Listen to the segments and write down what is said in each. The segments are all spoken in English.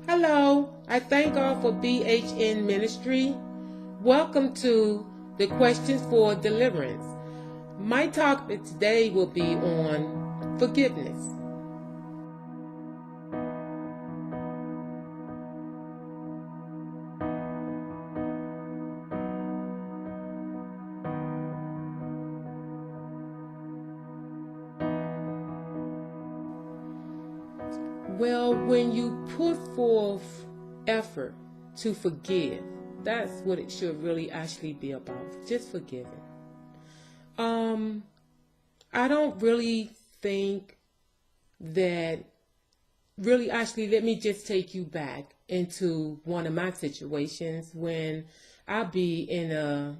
Hello, I thank God for BHN Ministry. Welcome to the Questions for Deliverance. My topic today will be on forgiveness. Well, when you put forth effort to forgive, that's what it should really actually be about. Just forgiving. I don't really think that let me just take you back into one of my situations when I be in a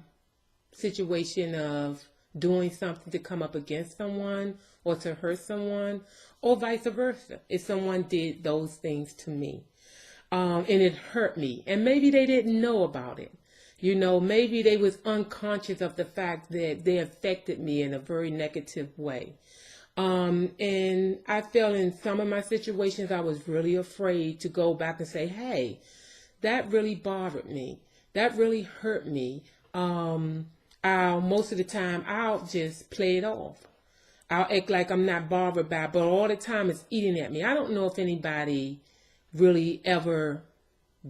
situation of doing something to come up against someone or to hurt someone, or vice versa, if someone did those things to me, and it hurt me, and maybe they didn't know about it. You know, maybe they was unconscious of the fact that they affected me in a very negative way. And I felt in some of my situations, I was really afraid to go back and say, hey, that really bothered me. That really hurt me. Most of the time, I'll just play it off. I'll act like I'm not bothered by it, but all the time it's eating at me. I don't know if anybody really ever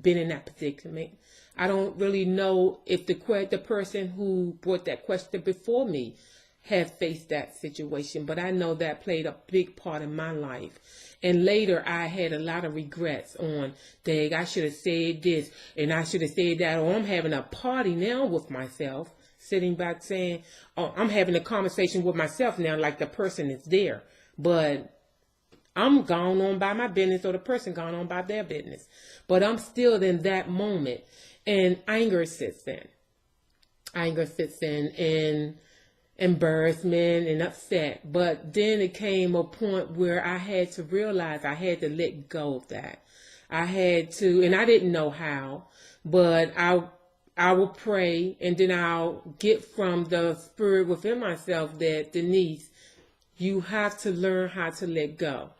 been in that predicament. I don't really know if the person who brought that question before me had faced that situation, but I know that played a big part in my life. And later I had a lot of regrets on, dang, I should have said this and I should have said that, or I'm having a party now with myself, sitting back saying, oh, I'm having a conversation with myself now like the person is there, but I'm gone on by my business or the person gone on by their business. But I'm still in that moment, and anger sits in. Anger sits in, and embarrassment and upset. But then it came a point where I had to realize I had to let go of that. I had to, and I didn't know how, but I will pray, and then I'll get from the spirit within myself that, Denise, you have to learn how to let go.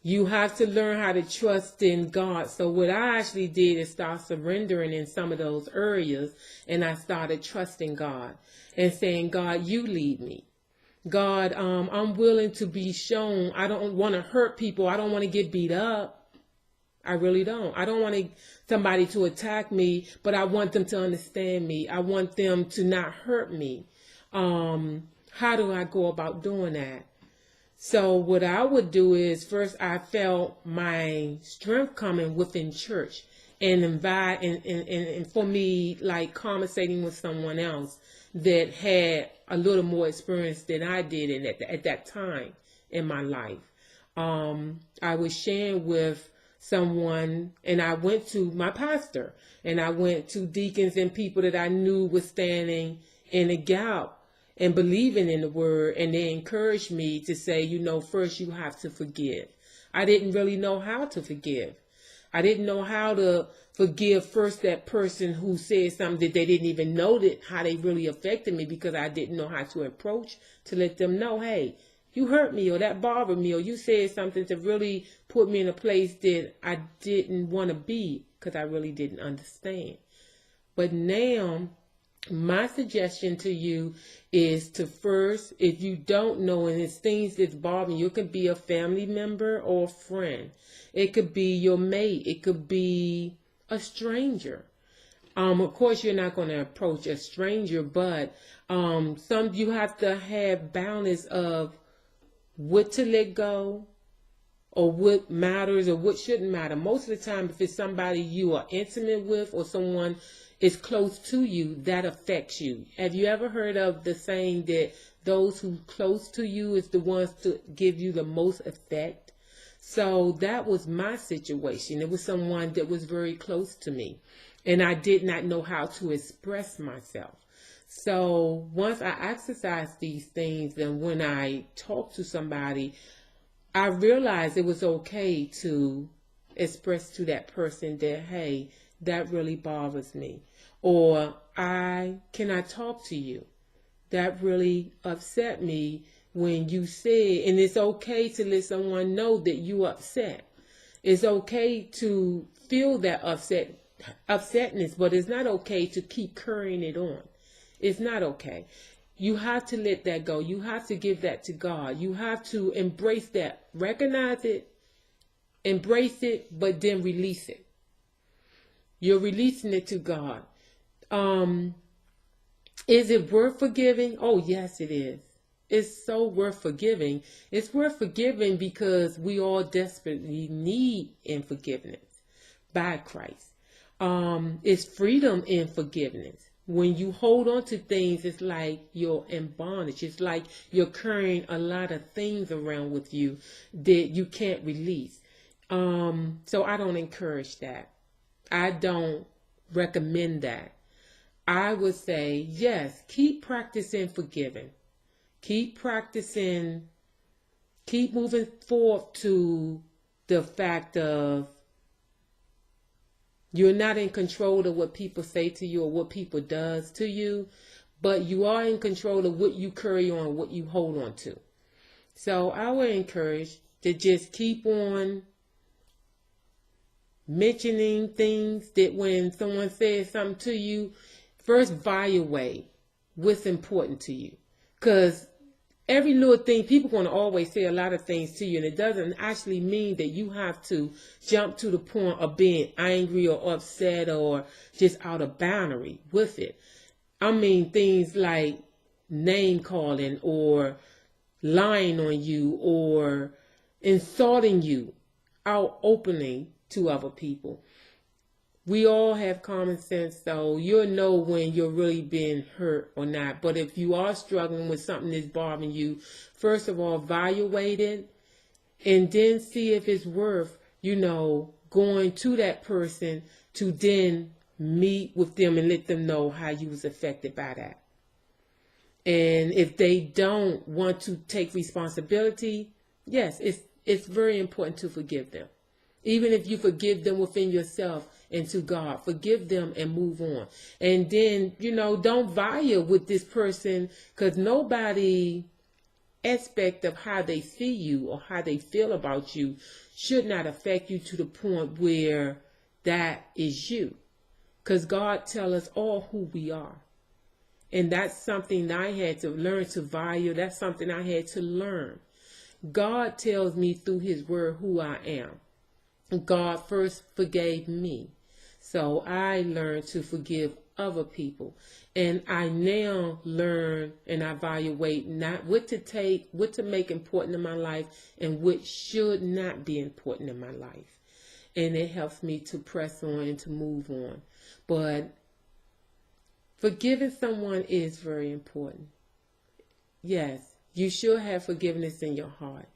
You have to learn how to trust in God. So what I actually did is start surrendering in some of those areas, and I started trusting God and saying, God, you lead me. God, I'm willing to be shown. I don't want to hurt people. I don't want to get beat up. I really don't. I don't want somebody to attack me, but I want them to understand me. I want them to not hurt me. How do I go about doing that? So what I would do is, first I felt my strength coming within church, and invite and for me, like conversating with someone else that had a little more experience than I did at that time in my life. I was sharing with someone, and I went to my pastor, and I went to deacons and people that I knew were standing in the gap and believing in the word, and they encouraged me to say, you know, first you have to forgive. I didn't really know how to forgive. I didn't know how to forgive first that person who said something that they didn't even know that how they really affected me, because I didn't know how to approach to let them know, hey, you hurt me, or that bothered me, or you said something to really put me in a place that I didn't want to be, because I really didn't understand. But now My suggestion to you is to first, if you don't know and it's things that's bothering you, it could be a family member or a friend. It could be your mate. It could be a stranger. Of course, you're not going to approach a stranger, but some you have to have balance of what to let go or what matters or what shouldn't matter. Most of the time, if it's somebody you are intimate with or someone is close to you, that affects you. Have you ever heard of the saying that those who close to you is the ones to give you the most effect? So that was my situation. It was someone that was very close to me, and I did not know how to express myself. So once I exercised these things, and when I talked to somebody, I realized it was okay to express to that person that, hey, that really bothers me. Or can I talk to you? That really upset me when you said, and it's okay to let someone know that you upset. It's okay to feel that upsetness, but it's not okay to keep carrying it on. It's not okay. You have to let that go. You have to give that to God. You have to embrace that. Recognize it, embrace it, but then release it. You're releasing it to God. Is it worth forgiving? Oh, yes, it is. It's so worth forgiving. It's worth forgiving because we all desperately need in forgiveness by Christ. It's freedom in forgiveness. When you hold on to things, it's like you're in bondage. It's like you're carrying a lot of things around with you that you can't release. So I don't encourage that. I don't recommend that. I would say, yes, keep practicing forgiving. Keep practicing, keep moving forward to the fact of you're not in control of what people say to you or what people does to you, but you are in control of what you carry on, what you hold on to. So I would encourage to just keep on mentioning things that when someone says something to you, first evaluate what's important to you. Because every little thing, people are going to always say a lot of things to you, and it doesn't actually mean that you have to jump to the point of being angry or upset or just out of boundary with it. I mean things like name calling or lying on you or insulting you out openly to other people. We all have common sense, so you'll know when you're really being hurt or not. But if you are struggling with something that's bothering you, first of all, evaluate it and then see if it's worth, going to that person to then meet with them and let them know how you was affected by that. And if they don't want to take responsibility, yes, it's very important to forgive them. Even if you forgive them within yourself and to God, forgive them and move on. And then, don't vie with this person, because nobody aspect of how they see you or how they feel about you should not affect you to the point where that is you. Because God tells us all who we are. And that's something I had to learn to value. That's something I had to learn. God tells me through his word who I am. God first forgave me. So I learned to forgive other people. And I now learn and evaluate not what to make important in my life and what should not be important in my life. And it helps me to press on and to move on. But forgiving someone is very important. Yes, you should have forgiveness in your heart.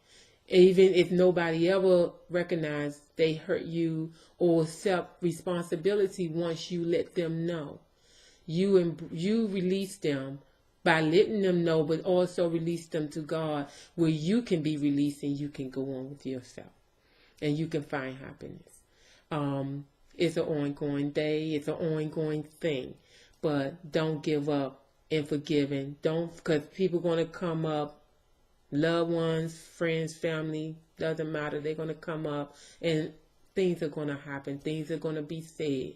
Even if nobody ever recognized they hurt you or accept responsibility once you let them know. You release them by letting them know, but also release them to God where you can be released and you can go on with yourself and you can find happiness. It's an ongoing day. It's an ongoing thing. But don't give up in forgiving. Because people are going to come up. Loved ones, friends, family, doesn't matter. They're going to come up and things are going to happen. Things are going to be said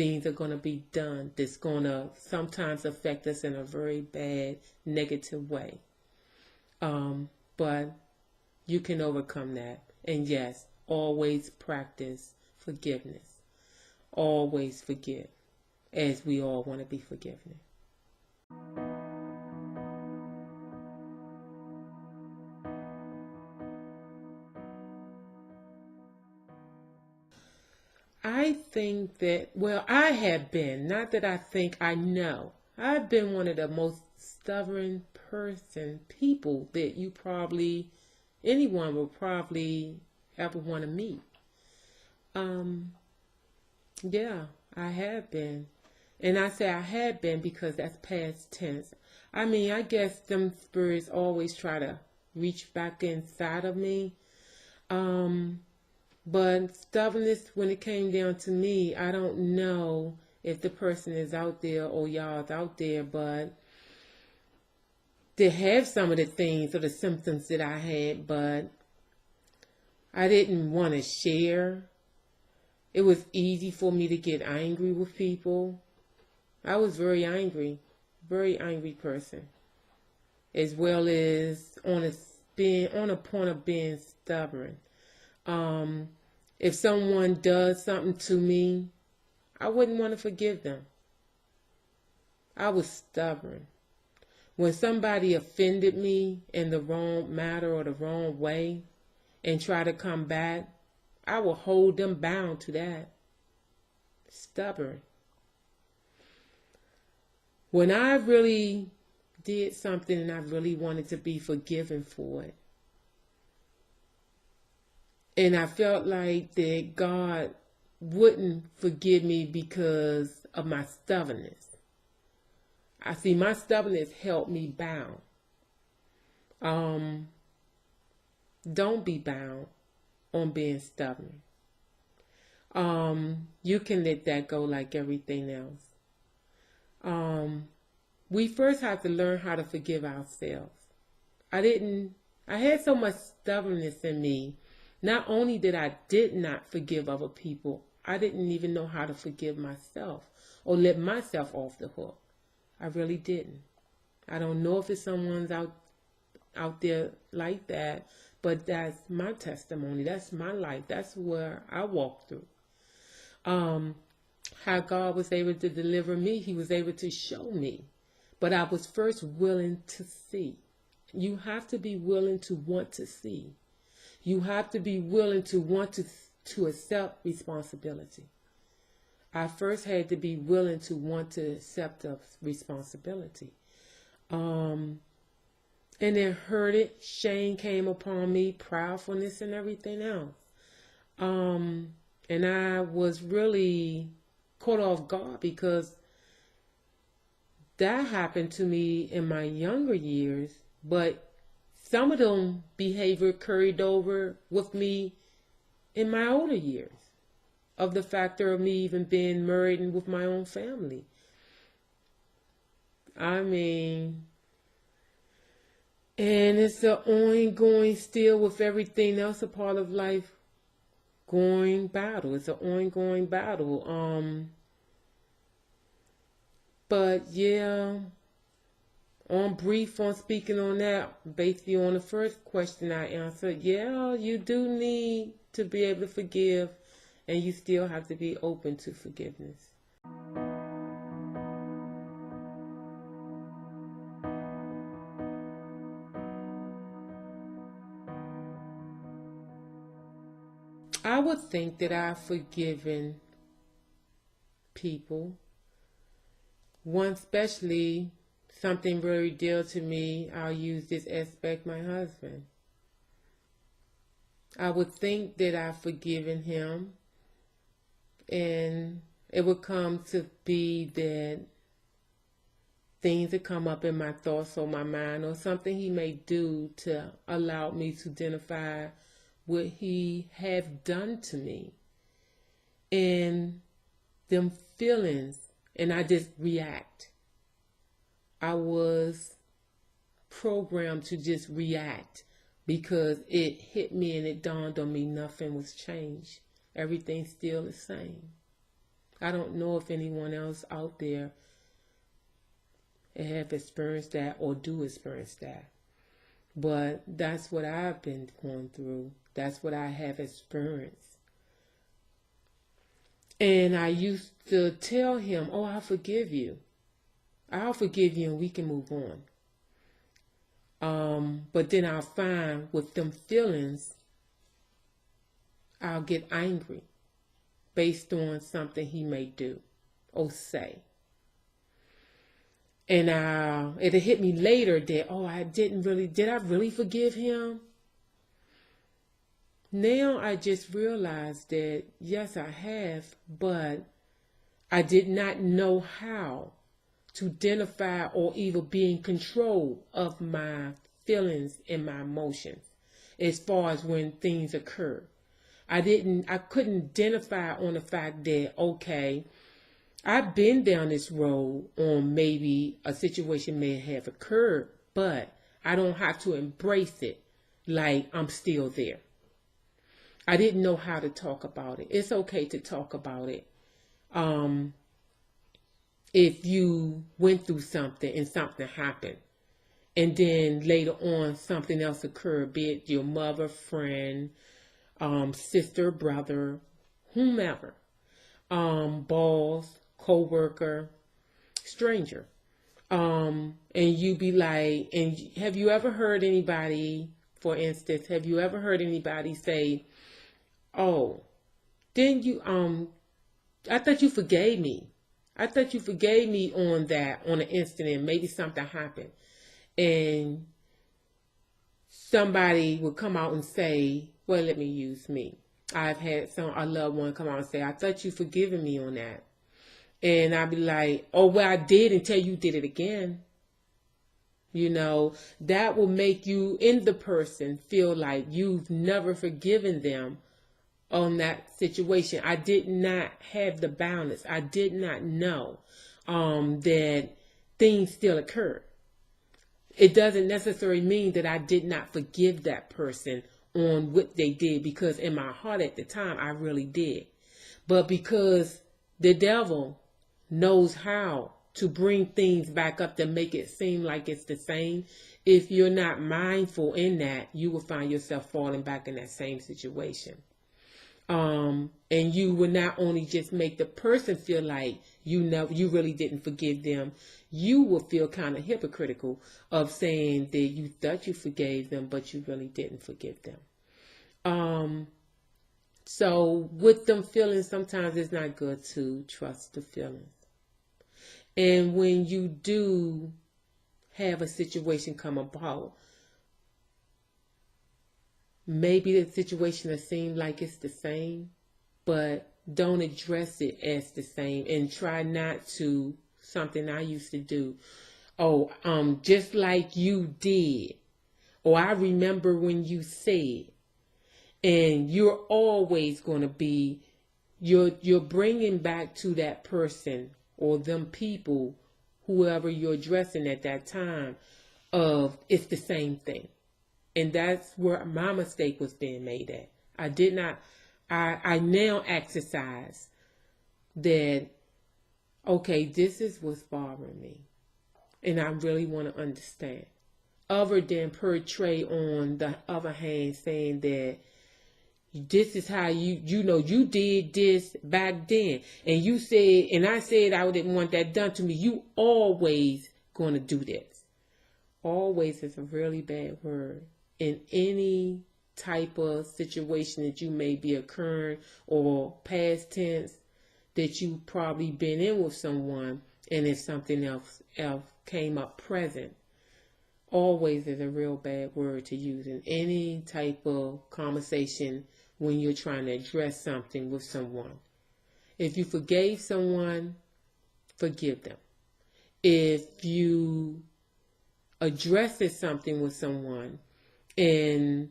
things are going to be done that's going to sometimes affect us in a very bad, negative way. But you can overcome that. And yes, always practice forgiveness. Always forgive, as we all want to be forgiven. I think that, well, I have been, not that I think, I know, I've been one of the most stubborn people that anyone will probably ever want to meet. Yeah, I have been. And I say I have been because that's past tense. I mean, I guess them spirits always try to reach back inside of me. But stubbornness, when it came down to me, I don't know if the person is out there or y'all is out there, but they have some of the things or the symptoms that I had, but I didn't want to share. It was easy for me to get angry with people. I was very angry person, as well as being on a point of being stubborn. If someone does something to me, I wouldn't want to forgive them. I was stubborn. When somebody offended me in the wrong matter or the wrong way and try to come back, I will hold them bound to that. Stubborn. When I really did something and I really wanted to be forgiven for it, and I felt like that God wouldn't forgive me because of my stubbornness. I see my stubbornness held me bound. Don't be bound on being stubborn. You can let that go like everything else. We first have to learn how to forgive ourselves. I had so much stubbornness in me. Not only that I did not forgive other people, I didn't even know how to forgive myself or let myself off the hook. I really didn't. I don't know if it's someone's out there like that, but that's my testimony. That's my life. That's where I walked through. How God was able to deliver me, He was able to show me. But I was first willing to see. You have to be willing to want to see. You have to be willing to want to accept responsibility. I first had to be willing to want to accept the responsibility. And it hurted. Shame came upon me, proudfulness and everything else. And I was really caught off guard because that happened to me in my younger years, but some of them behavior carried over with me in my older years, of the factor of me even being married and with my own family. I mean, and it's an ongoing still with everything else, a part of life, going battle. It's an ongoing battle. But yeah, on speaking on that, basically on the first question I answered, yeah, you do need to be able to forgive, and you still have to be open to forgiveness. I would think that I've forgiven people. One especially, something very dear to me, I'll use this aspect, my husband. I would think that I've forgiven him, and it would come to be that things that come up in my thoughts or my mind, or something he may do to allow me to identify what he have done to me, and them feelings, and I just react. I was programmed to just react because it hit me and it dawned on me nothing was changed. Everything's still the same. I don't know if anyone else out there have experienced that or do experience that. But that's what I've been going through. That's what I have experienced. And I used to tell him, oh, I'll forgive you. I'll forgive you and we can move on. But then I'll find with them feelings, I'll get angry based on something he may do or say. And it'll hit me later that, oh, did I really forgive him? Now I just realized that, yes, I have, but I did not know how to identify or even be in control of my feelings and my emotions as far as when things occur. I couldn't identify on the fact that, okay, I've been down this road on maybe a situation may have occurred, but I don't have to embrace it like I'm still there. I didn't know how to talk about it. It's okay to talk about it. If you went through something and something happened, and then later on something else occurred, be it your mother, friend, sister, brother, whomever, boss, co-worker, stranger. And you be like, and have you ever heard anybody, for instance, say, oh, then I thought you forgave me. I thought you forgave me on an incident. Maybe something happened. And somebody would come out and say, well, let me use me. I've had a loved one come out and say, I thought you forgiven me on that. And I'd be like, oh, well, I did until you did it again. That will make you in the person feel like you've never forgiven them on that situation. I did not have the balance. I did not know that things still occurred. It doesn't necessarily mean that I did not forgive that person on what they did, because in my heart at the time, I really did. But because the devil knows how to bring things back up to make it seem like it's the same, if you're not mindful in that, you will find yourself falling back in that same situation. And you will not only just make the person feel like you really didn't forgive them, you will feel kind of hypocritical of saying that you thought you forgave them, but you really didn't forgive them. So with them feelings, sometimes it's not good to trust the feelings. And when you do have a situation come about, maybe the situation will seem like it's the same, but don't address it as the same, and try not to, something I used to do. Oh, just like you did, or I remember when you said, and you're always going to be, you're bringing back to that person or them people, whoever you're addressing at that time, of it's the same thing. And that's where my mistake was being made at. I now exercise that, okay, this is what's bothering me. And I really want to understand. Other than portray on the other hand saying that this is how you did this back then. And you said, and I said I didn't want that done to me. You always going to do this. Always is a really bad word in any type of situation that you may be occurring, or past tense that you probably been in with someone, and if something else came up present. Always is a real bad word to use in any type of conversation when you're trying to address something with someone. If you forgave someone, forgive them. If you addressed something with someone and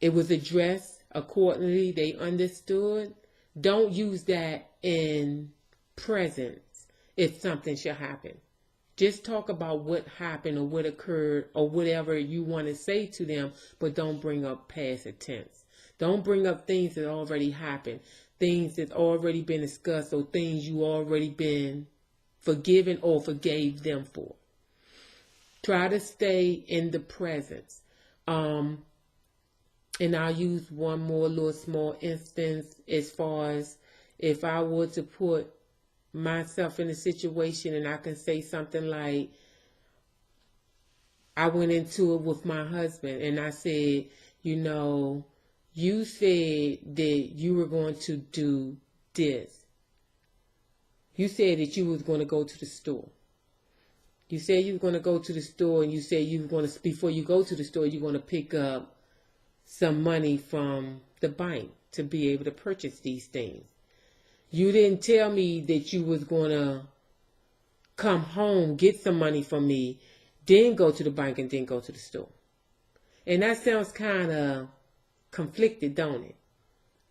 it was addressed accordingly, they understood, don't use that in presence if something should happen. Just talk about what happened or what occurred or whatever you want to say to them, but don't bring up past tense. Don't bring up things that already happened, things that already been discussed, or things you already been forgiven or forgave them for. Try to stay in the presence. And I'll use one more little small instance as far as if I were to put myself in a situation, and I can say something like, I went into it with my husband and I said, you know, you said that you were going to do this. You said that you was going to go to the store. You said you were going to go to the store, and you said you were going to, before you go to the store, you're going to pick up some money from the bank to be able to purchase these things. You didn't tell me that you was going to come home, get some money from me, then go to the bank and then go to the store. And that sounds kind of conflicted, don't it?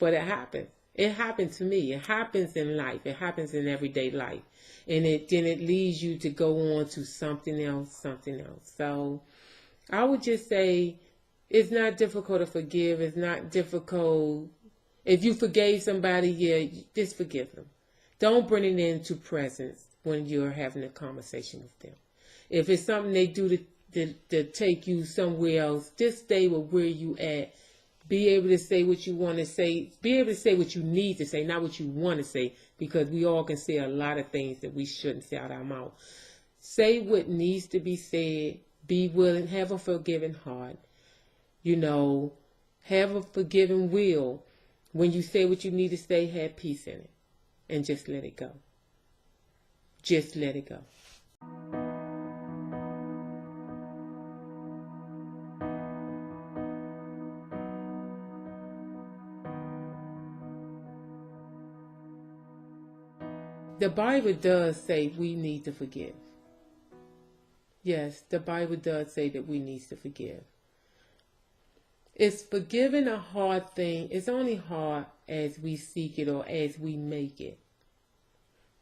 But it happens. It happened to me. It happens in life. It happens in everyday life. And then it leads you to go on to something else. So I would just say it's not difficult to forgive. It's not difficult. If you forgave somebody, yeah, just forgive them. Don't bring it into presence when you're having a conversation with them. If it's something they do to take you somewhere else, just stay with where you at. Be able to say what you want to say. Be able to say what you need to say, not what you want to say, because we all can say a lot of things that we shouldn't say out our mouth. Say what needs to be said. Be willing. Have a forgiving heart. You know, have a forgiving will. When you say what you need to say, have peace in it. And just let it go. Just let it go. The Bible does say we need to forgive. Yes, the Bible does say that we need to forgive. Is forgiving a hard thing? It's only hard as we seek it or as we make it.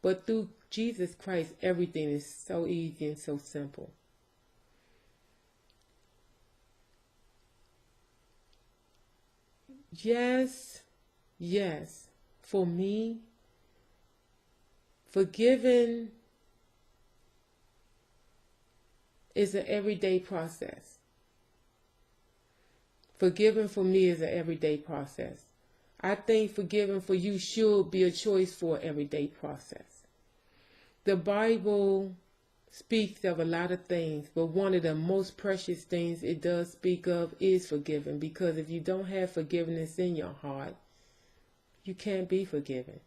But through Jesus Christ, everything is so easy and so simple. Yes, for me, forgiving is an everyday process. Forgiving for me is an everyday process. I think forgiving for you should be a choice for an everyday process. The Bible speaks of a lot of things, but one of the most precious things it does speak of is forgiving, because if you don't have forgiveness in your heart, you can't be forgiven.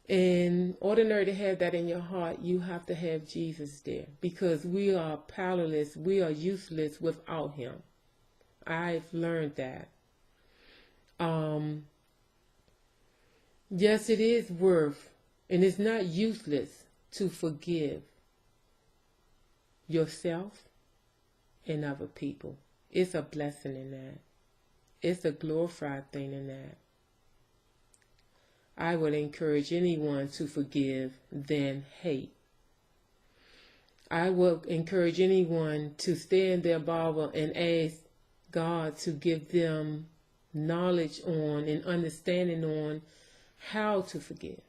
In order to have that in your heart, you have to have Jesus there, because we are powerless, we are useless without him. I've learned that. Yes, it is worth, and it's not useless to forgive yourself and other people. It's a blessing in that. It's a glorified thing in that. I would encourage anyone to forgive than hate. I would encourage anyone to stay in their Bible and ask God to give them knowledge on and understanding on how to forgive,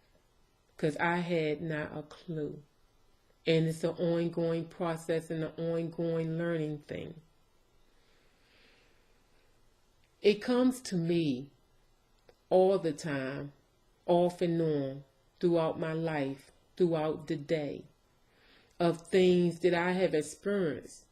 because I had not a clue. And it's an ongoing process and an ongoing learning thing. It comes to me all the time, off and on, throughout my life, throughout the day, of things that I have experienced.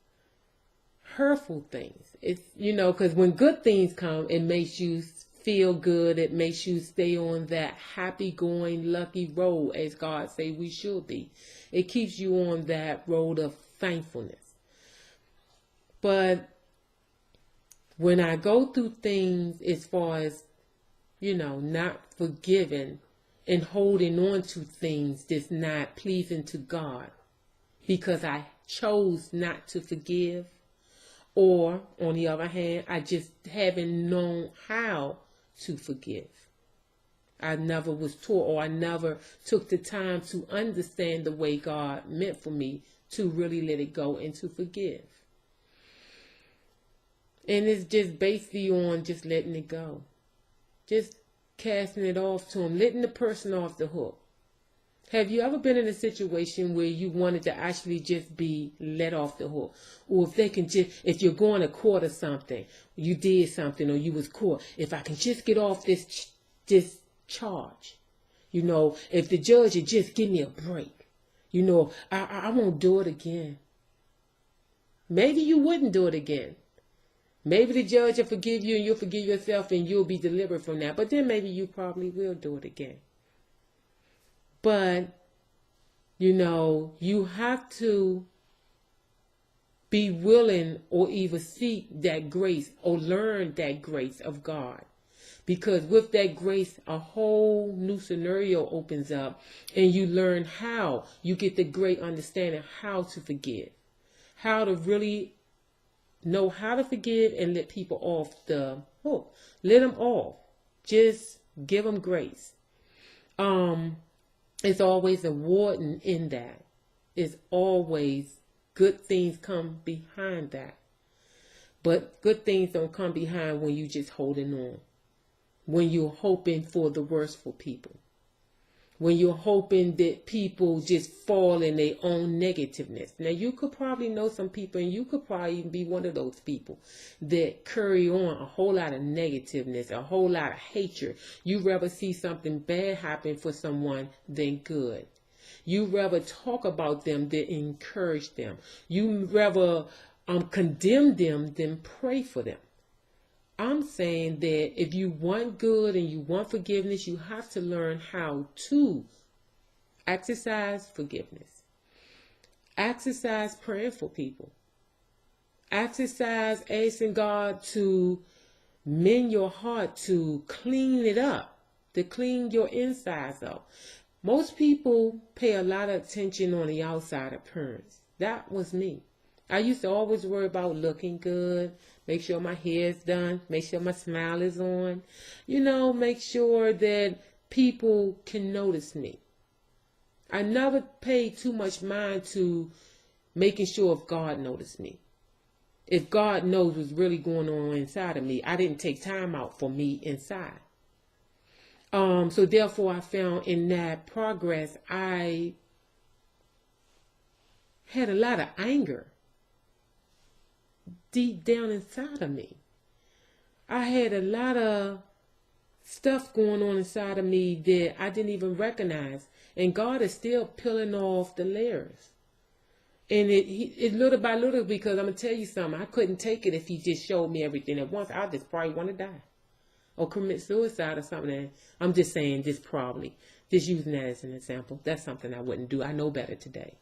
Hurtful things. It's, because when good things come, it makes you feel good. It makes you stay on that happy going, lucky road, as God say we should be. It keeps you on that road of thankfulness. But when I go through things as far as, not forgiving and holding on to things that's not pleasing to God, because I chose not to forgive, or, on the other hand, I just haven't known how to forgive. I never was taught, or I never took the time to understand the way God meant for me to really let it go and to forgive. And it's just basically on just letting it go. Just casting it off to him, letting the person off the hook. Have you ever been in a situation where you wanted to actually just be let off the hook? Or if they can just, if you're going to court or something, you did something or you was caught, if I can just get off this charge, you know, if the judge would just give me a break, you know, I won't do it again. Maybe you wouldn't do it again. Maybe the judge will forgive you and you'll forgive yourself and you'll be delivered from that. But then maybe you probably will do it again. But, you know, you have to be willing or either seek that grace or learn that grace of God. Because with that grace, a whole new scenario opens up and you learn how. You get the great understanding how to forgive. How to really know how to forgive and let people off the hook. Let them off. Just give them grace. It's always a warden in that. It's always good things come behind that. But good things don't come behind when you just holding on. When you're hoping for the worst for people. When you're hoping that people just fall in their own negativeness. Now, you could probably know some people, and you could probably even be one of those people that carry on a whole lot of negativeness, a whole lot of hatred. You rather see something bad happen for someone than good. You rather talk about them than encourage them. You rather condemn them than pray for them. I'm saying that if you want good and you want forgiveness, you have to learn how to exercise forgiveness. Exercise praying for people. Exercise asking God to mend your heart, to clean it up, to clean your insides up. Most people pay a lot of attention on the outside appearance. That was me. I used to always worry about looking good, make sure my hair's done, make sure my smile is on, you know, make sure that people can notice me. I never paid too much mind to making sure if God noticed me. If God knows what's really going on inside of me, I didn't take time out for me inside. So therefore I found in that progress, I had a lot of anger deep down inside of me. I had a lot of stuff going on inside of me that I didn't even recognize. And God is still peeling off the layers. And it little by little, because I'm going to tell you something, I couldn't take it if he just showed me everything at once. I just probably want to die or commit suicide or something. I'm just saying this probably, just using that as an example. That's something I wouldn't do. I know better today.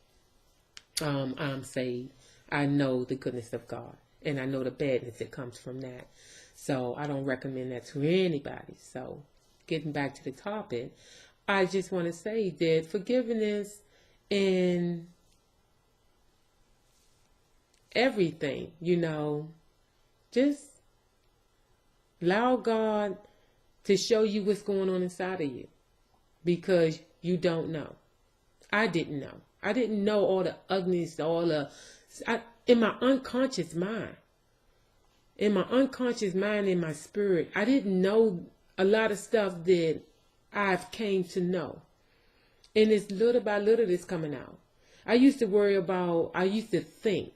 I'm saved. I know the goodness of God. And I know the badness that comes from that. So I don't recommend that to anybody. So getting back to the topic, I just want to say that forgiveness and everything, you know, just allow God to show you what's going on inside of you. Because you don't know. I didn't know. I didn't know all the ugliness, in my unconscious mind. In my unconscious mind, in my spirit, I didn't know a lot of stuff that I've came to know. And it's little by little that's coming out. I used to think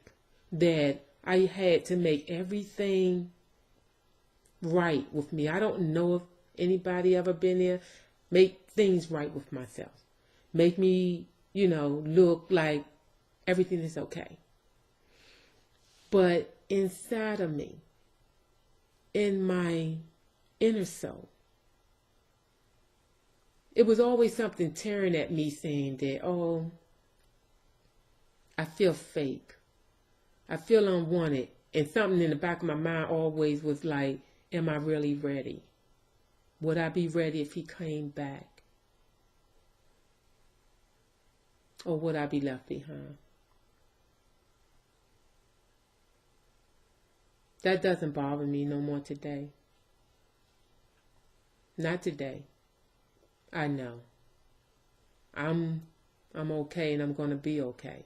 that I had to make everything right with me. I don't know if anybody ever been there. Make things right with myself. Make me, you know, look like everything is okay. But inside of me, in my inner soul, it was always something tearing at me saying that, oh, I feel fake. I feel unwanted. And something in the back of my mind always was like, am I really ready? Would I be ready if he came back? Or would I be left behind? That doesn't bother me no more today. Not today. I know. I'm okay and I'm going to be okay.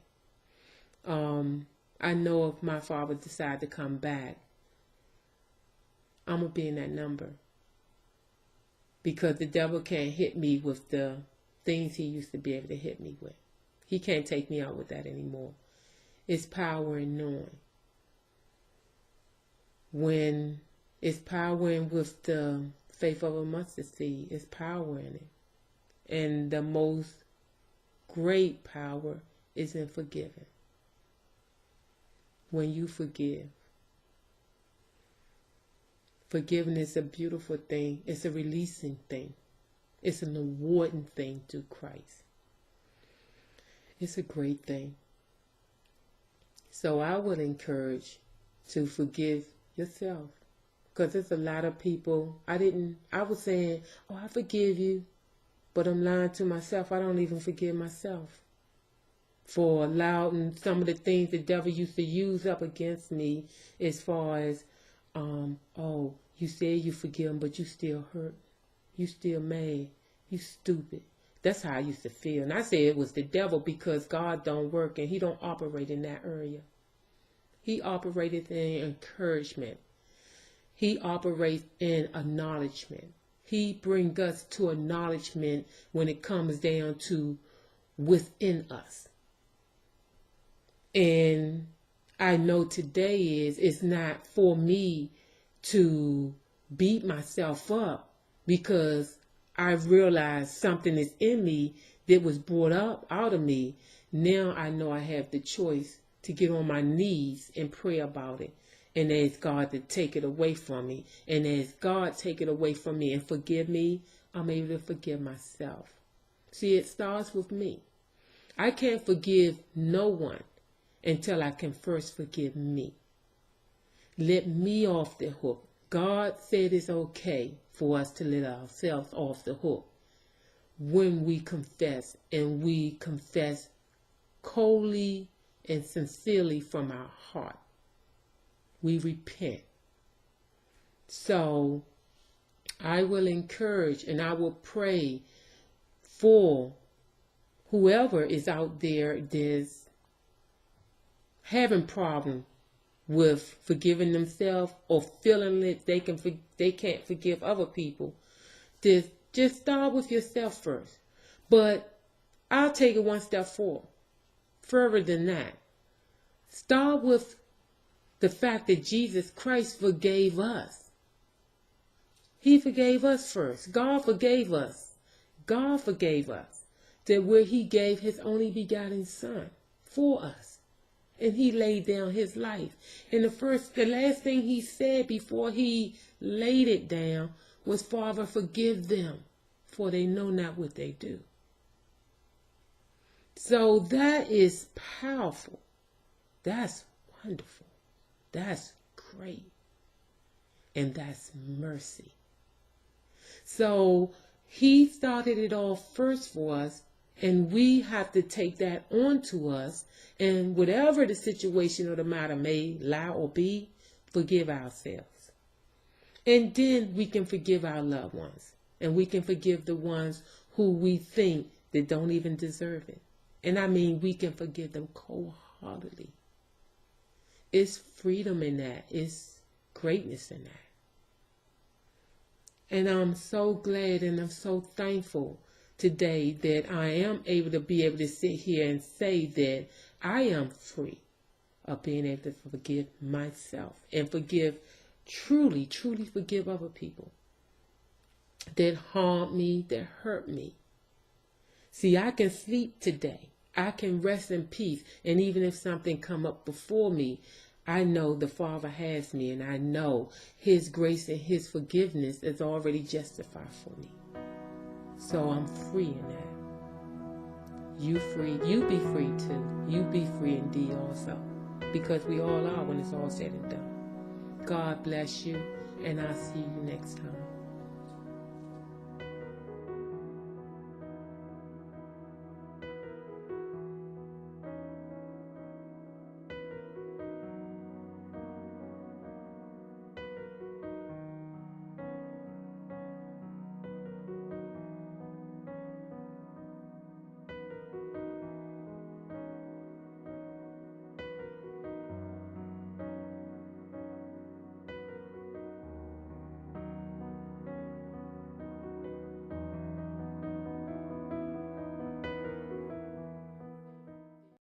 I know if my father decided to come back, I'm going to be in that number. Because the devil can't hit me with the things he used to be able to hit me with. He can't take me out with that anymore. It's power in knowing. When it's power in with the faith of a mustard seed, it's power in it. And the most great power is in forgiving. When you forgive. Forgiving is a beautiful thing. It's a releasing thing. It's an awarding thing through Christ. It's a great thing. So I would encourage to forgive yourself. Because there's a lot of people, I was saying, oh, I forgive you. But I'm lying to myself. I don't even forgive myself for allowing some of the things the devil used to use up against me, as far as, oh, you said you forgive him, but you still hurt. You still mad. You stupid. That's how I used to feel. And I said it was the devil, because God don't work and he don't operate in that area. He operated in encouragement. He operates in acknowledgement. He brings us to acknowledgement when it comes down to within us. And I know today it's not for me to beat myself up, because I realized something is in me that was brought up out of me. Now I know I have the choice to get on my knees and pray about it, and ask God to take it away from me. And as God take it away from me and forgive me, I'm able to forgive myself. See, it starts with me. I can't forgive no one until I can first forgive me. Let me off the hook. God said it's okay for us to let ourselves off the hook when we confess, and we confess coldly and sincerely from our heart. We repent. So I will encourage and I will pray for whoever is out there that's having problem with forgiving themselves, or feeling that they can't forgive other people. Just start with yourself first. But I'll take it one step further than that. Start with the fact that Jesus Christ forgave us. He forgave us first. God forgave us. God forgave us. That where he gave his only begotten son for us. And he laid down his life. And the last thing he said before he laid it down was, Father, forgive them, for they know not what they do. So that is powerful. That's wonderful. That's great. And that's mercy. So he started it all first for us, and we have to take that on to us, and whatever the situation or the matter may lie or be, forgive ourselves. And then we can forgive our loved ones, and we can forgive the ones who we think that don't even deserve it. And I mean, we can forgive them cold-heartedly. It's freedom in that. It's greatness in that. And I'm so glad and I'm so thankful today that I am able to sit here and say that I am free of being able to forgive myself and truly forgive other people that harmed me, that hurt me. See, I can sleep today. I can rest in peace. And even if something come up before me, I know the Father has me, and I know his grace and his forgiveness is already justified for me. So I'm free in that. You free. You be free too. You be free indeed also. Because we all are when it's all said and done. God bless you, and I'll see you next time.